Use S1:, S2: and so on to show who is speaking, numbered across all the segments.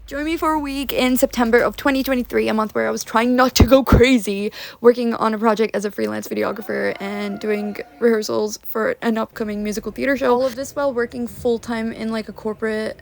S1: Join me for a week in September of 2023, a month where I was trying not to go crazy, working on a project as a freelance videographer and doing rehearsals for an upcoming musical theater show. All of this while working full-time in like a corporate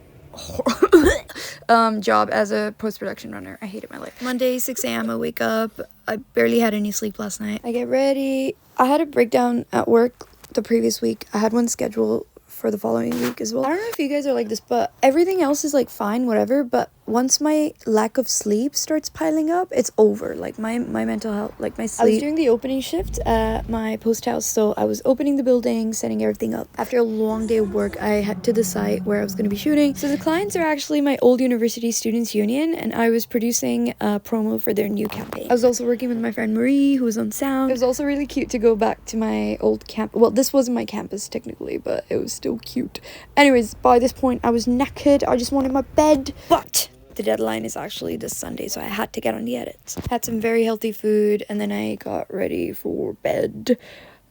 S1: job as a post-production runner. I hated my life. Monday, 6 a.m. I wake up. I barely had any sleep last night. I get ready. I had a breakdown at work the previous week. I had one scheduled for the following week as well. I don't know if you guys are like this, but everything else is like fine, whatever, but once my lack of sleep starts piling up, it's over. Like my mental health, like my sleep. I was doing the opening shift at my post house, so I was opening the building, setting everything up. After a long day of work, I had to decide where I was going to be shooting. So the clients are actually my old university students union, and I was producing a promo for their new campaign. I was also working with my friend Marie, who was on sound. It was also really cute to go back to my old camp. Well, this wasn't my campus technically, but it was still cute. Anyways, by this point I was knackered. I just wanted my bed, but the deadline is actually this Sunday, so I had to get on the edits. Had some very healthy food, and then I got ready for bed.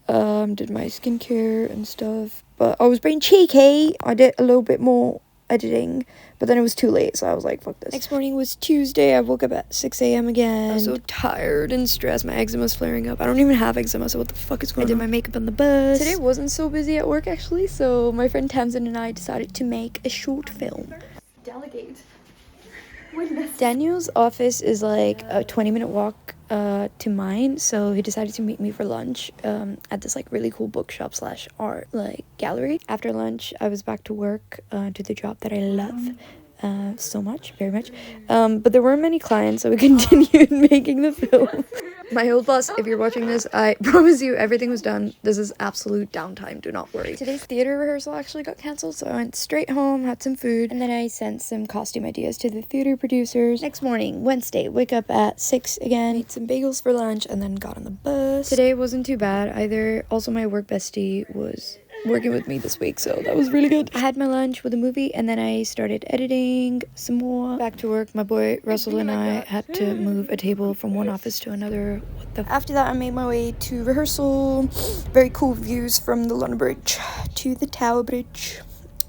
S1: Did my skincare and stuff, but I was being cheeky. I did a little bit more editing, but then it was too late, so I was like, fuck this. Next morning was Tuesday. I woke up at 6 a.m. again. I was so tired and stressed. My eczema's flaring up. I don't even have eczema, so what the fuck is going on? I did my makeup on the bus. Today wasn't so busy at work, actually, so my friend Tamsin and I decided to make a short film. Delegate. Daniel's office is like a 20-minute walk to mine, so he decided to meet me for lunch at this like really cool bookshop slash art like gallery. After lunch, I was back to work to the job that I love so much, very much, but there weren't many clients, so we continued making the film. My old boss, if you're watching this, I promise you everything was done. This is absolute downtime, do not worry. Today's theater rehearsal actually got cancelled, so I went straight home, had some food, and then I sent some costume ideas to the theater producers. Next morning, Wednesday, wake up at 6 again, ate some bagels for lunch, and then got on the bus. Today wasn't too bad either. Also, my work bestie was working with me this week, so that was really good. I had my lunch with a movie, and then I started editing some more. Back to work, my boy Russell and I had to move a table from one office to another. After that, I made my way to rehearsal. Very cool views from the London Bridge to the Tower Bridge.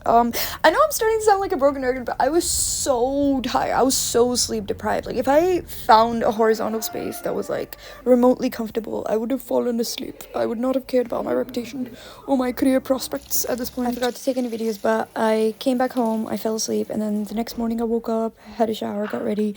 S1: I know I'm starting to sound like a broken record, but I was so tired. I was so sleep deprived. Like, if I found a horizontal space that was like remotely comfortable, I would have fallen asleep. I would not have cared about my reputation or my career prospects at this point. I forgot to take any videos, but I came back home, I fell asleep, and then the next morning I woke up, had a shower, got ready,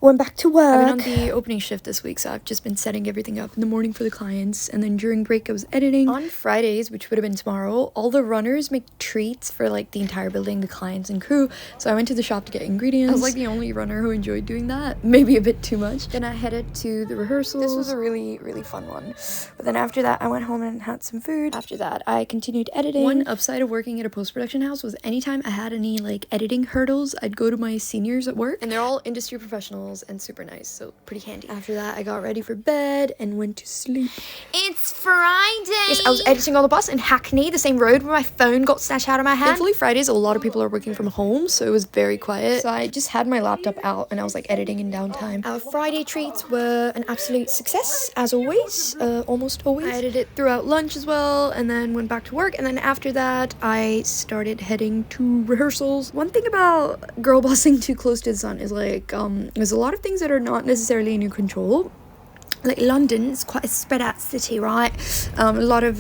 S1: went back to work. I've been on the opening shift this week, so I've just been setting everything up in the morning for the clients, and then during break I was editing. On Fridays, which would have been tomorrow, all the runners make treats for like the entire building, the clients and crew, so I went to the shop to get ingredients. I was like the only runner who enjoyed doing that, maybe a bit too much. Then I headed to the rehearsals. This was a really fun one, but then after that I went home and had some food. After that I continued editing. One upside of working at a post-production house was anytime I had any like editing hurdles, I'd go to my seniors at work, and they're all industry professionals and super nice, so pretty handy. After that I got ready for bed and went to sleep.
S2: It's Friday!
S1: Yes, I was editing on the bus in Hackney, the same road where my phone got snatched out of my hand. Thankfully Fridays a lot of people are working from home, so it was very quiet, so I just had my laptop out and I was like editing in downtime. Our Friday treats were an absolute success, as always, almost always. I edited throughout lunch as well, and then went back to work, and then after that I started heading to rehearsals. One thing about girl bossing too close to the sun is like there's a lot of things that are not necessarily in your control. Like London is quite a spread out city, right? A lot of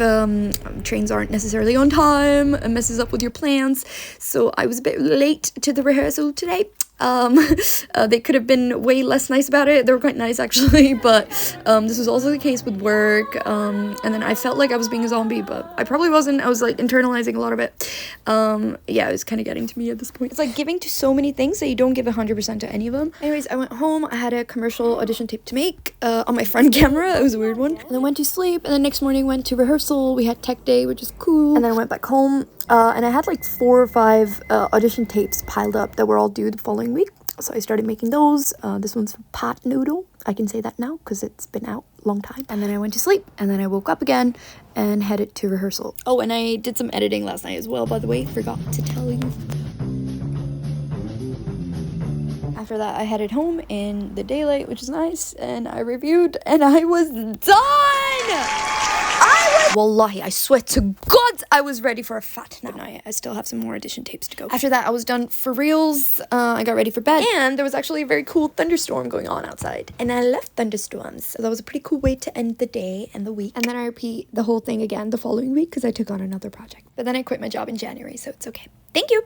S1: trains aren't necessarily on time, it messes up with your plans, so I was a bit late to the rehearsal today. They could have been way less nice about it. They were quite nice actually, but this was also the case with work, and then I felt like I was being a zombie, but I probably wasn't. I was like internalizing a lot of it. Yeah, it was kind of getting to me at this point. It's like giving to so many things that you don't give 100% to any of them. Anyways, I went home. I had a commercial audition tape to make on my front camera. It was a weird one. And then went to sleep, and then next morning went to rehearsal. We had tech day, which is cool, and then I went back home. And I had like 4 or 5 audition tapes piled up that were all due the following week, so I started making those. This one's pot noodle, I can say that now because it's been out a long time. And then I went to sleep, and then I woke up again and headed to rehearsal. Oh, and I did some editing last night as well, by the way, forgot to tell you. After that I headed home in the daylight, which is nice, and I reviewed, and I was done! I was Wallahi, I swear to God, I was ready for a fat nap. No, I still have some more edition tapes to go. After that, I was done for reals. I got ready for bed. And there was actually a very cool thunderstorm going on outside. And I love thunderstorms. So that was a pretty cool way to end the day and the week. And then I repeat the whole thing again the following week because I took on another project. But then I quit my job in January, so it's okay. Thank you.